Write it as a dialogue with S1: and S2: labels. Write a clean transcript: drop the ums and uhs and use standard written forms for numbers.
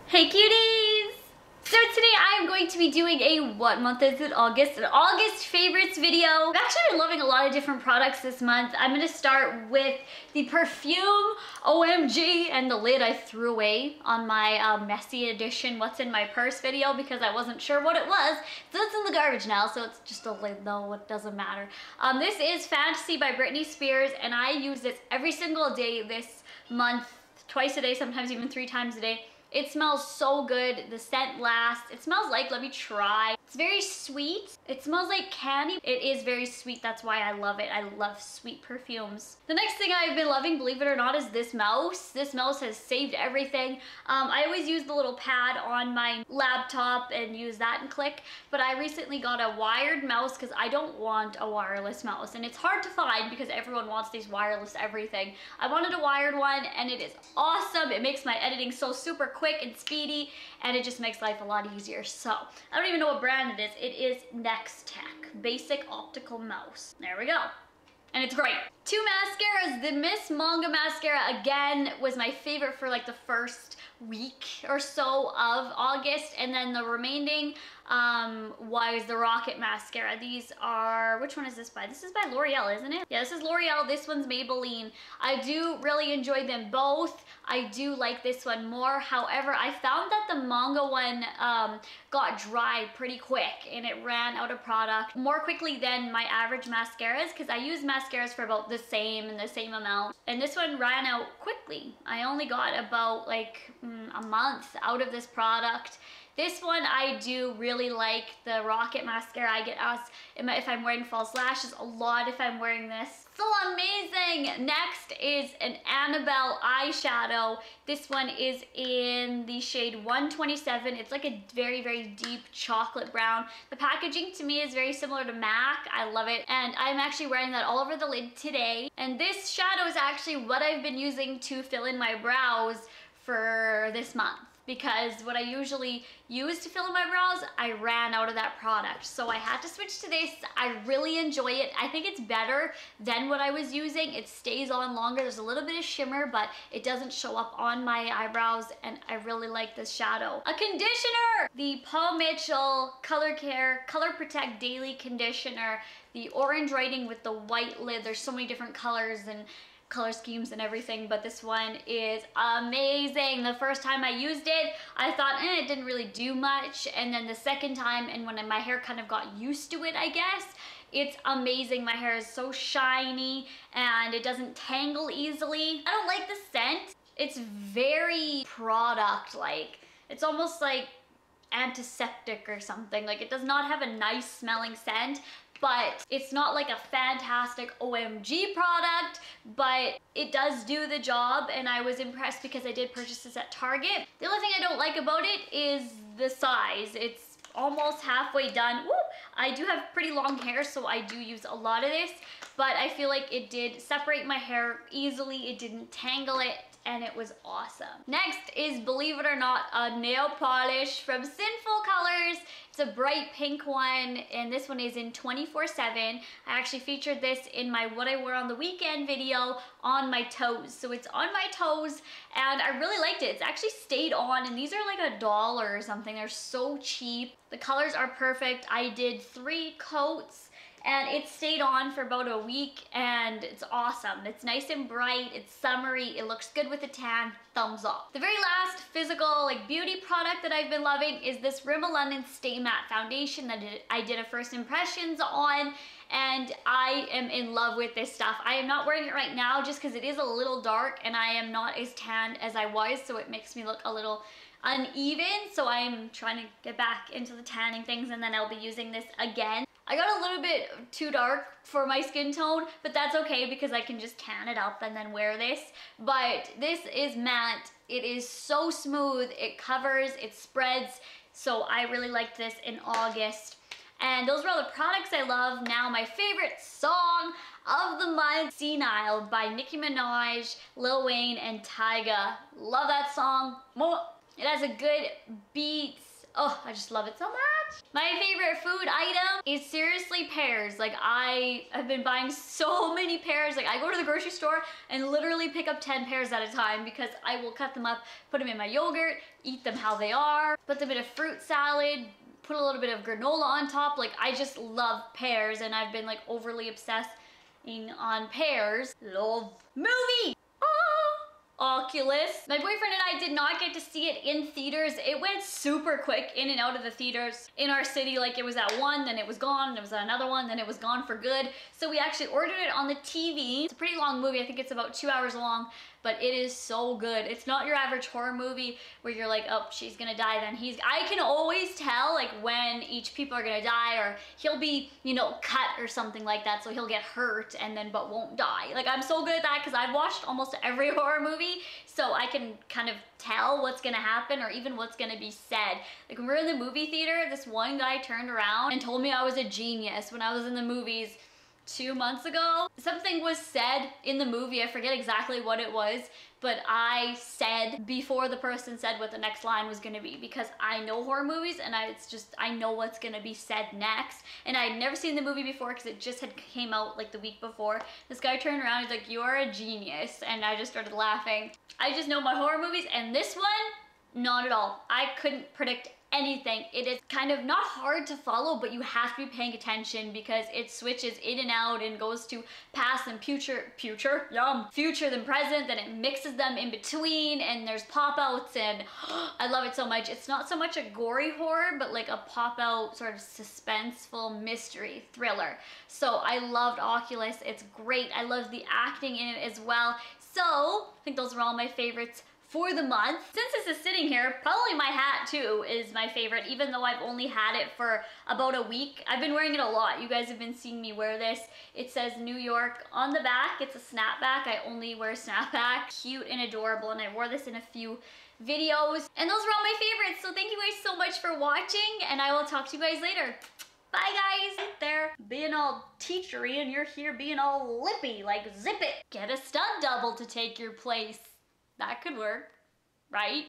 S1: Hey cuties! So today I am going to be doing a what month is it? August. An August favorites video. I've actually been loving a lot of different products this month. I'm going to start with the perfume OMG and the lid I threw away on my messy edition what's in my purse video because I wasn't sure what it was. So it's in the garbage now, so it's just a lid though, it doesn't matter. This is Fantasy by Britney Spears and I use this every single day this month, twice a day, sometimes even 3 times a day. It smells so good. The scent lasts. It smells like, let me try. It's very sweet. It smells like candy. It is very sweet. That's why I love it. I love sweet perfumes. The next thing I've been loving, believe it or not, is this mouse. This mouse has saved everything. I always use the little pad on my laptop and use that and click, but I recently got a wired mouse because I don't want a wireless mouse, and it's hard to find because everyone wants these wireless everything. I wanted a wired one and it is awesome. It makes my editing so super quick and speedy, and it just makes life a lot easier. So I don't even know what brand it is. It is Nextech Basic Optical Mouse. There we go. And it's great. 2 mascaras. The Miss Manga mascara again was my favorite for like the first week or so of August, and then the remaining was the Rocket mascara. These are, which one is this by? This is by L'Oreal, isn't it? Yeah, this is L'Oreal. This one's Maybelline. I do really enjoy them both. I do like this one more. However, I found that the manga one got dry pretty quick and it ran out of product more quickly than my average mascaras, because I use mascaras for about the same amount, and this one ran out quickly. I only got about like a month out of this product. This one I do really like, the Rocket mascara. I get asked if I'm wearing false lashes a lot if I'm wearing this. So amazing! Next is an Annabelle eyeshadow. This one is in the shade 127. It's like a very, very deep chocolate brown. The packaging to me is very similar to MAC. I love it. And I'm actually wearing that all over the lid today. And this shadow is actually what I've been using to fill in my brows for this month, because what I usually use to fill in my brows, I ran out of that product. So I had to switch to this. I really enjoy it. I think it's better than what I was using. It stays on longer. There's a little bit of shimmer, but it doesn't show up on my eyebrows, and I really like this shadow. A conditioner! The Paul Mitchell Color Care Color Protect Daily Conditioner. The orange writing with the white lid. There's so many different colors and color schemes and everything, but this one is amazing. The first time I used it, I thought it didn't really do much, and then the second time, and when my hair kind of got used to it, I guess, it's amazing. My hair is so shiny and it doesn't tangle easily. I don't like the scent. It's very product-like. It's almost like antiseptic or something. Like, it does not have a nice smelling scent, but it's not like a fantastic OMG product, but it does do the job, and I was impressed because I did purchase this at Target. The only thing I don't like about it is the size. It's almost halfway done. Woo! I do have pretty long hair, so I do use a lot of this, but I feel like it did separate my hair easily. It didn't tangle it, and it was awesome. Next is, believe it or not, a nail polish from Sinful Colors. It's a bright pink one, and this one is in 24/7. I actually featured this in my what I wore on the weekend video on my toes. So it's on my toes, and I really liked it. It's actually stayed on, and these are like $1 or something. They're so cheap. The colors are perfect. I did 3 coats, and it stayed on for about a week, and it's awesome. It's nice and bright, it's summery, it looks good with a tan, thumbs up. The very last physical like beauty product that I've been loving is this Rimmel London Stay Matte Foundation that I did a first impressions on, and I am in love with this stuff. I am not wearing it right now just because it is a little dark and I am not as tan as I was, so it makes me look a little uneven, so I'm trying to get back into the tanning things, and then I'll be using this again. I got a little bit too dark for my skin tone, but that's okay because I can just tan it up and then wear this. But this is matte. It is so smooth. It covers, it spreads. So I really liked this in August. And those were all the products I love. Now my favorite song of the month, Senile by Nicki Minaj, Lil Wayne, and Tyga. Love that song. It has a good beat. Oh, I just love it so much. much. My favorite food item is seriously pears. Like I have been buying so many pears. Like I go to the grocery store and literally pick up 10 pears at a time because I will cut them up, put them in my yogurt, eat them how they are, put them in a fruit salad, put a little bit of granola on top. Like I just love pears and I've been like overly obsessed on pears. Love. Movie! Oculus. My boyfriend and I did not get to see it in theaters. It went super quick in and out of the theaters in our city. Like it was at one, then it was gone, and it was at another one, then it was gone for good. So we actually ordered it on the TV. It's a pretty long movie. I think it's about 2 hours long, but it is so good. It's not your average horror movie where you're like, oh, she's gonna die, then I can always tell like when each people are gonna die, or he'll be, you know, cut or something like that, so he'll get hurt and then but won't die. Like I'm so good at that because I've watched almost every horror movie, so I can kind of tell what's gonna happen or even what's gonna be said. Like when we were in the movie theater, this one guy turned around and told me I was a genius when I was in the movies 2 months ago. Something was said in the movie, I forget exactly what it was, but I said before the person said what the next line was gonna be, because I know horror movies and I know what's gonna be said next. And I'd never seen the movie before because it just had came out like the week before. This guy turned around, he's like, you are a genius. And I just started laughing. I just know my horror movies, and this one, not at all. I couldn't predict anything. It is kind of not hard to follow, but you have to be paying attention because it switches in and out and goes to past and future then present, then it mixes them in between, and there's pop-outs, and I love it so much. It's not so much a gory horror, but like a pop-out sort of suspenseful mystery thriller. So I loved Oculus. It's great. I love the acting in it as well. So I think those are all my favorites for the month. Since this is sitting here, probably my hat too is my favorite, even though I've only had it for about a week. I've been wearing it a lot. You guys have been seeing me wear this. It says New York on the back. It's a snapback. I only wear snapback. Cute and adorable, and I wore this in a few videos. And those are all my favorites, so thank you guys so much for watching, and I will talk to you guys later. Bye guys! Sit there being all teachery and you're here being all lippy, like zip it. Get a stunt double to take your place. That could work, right?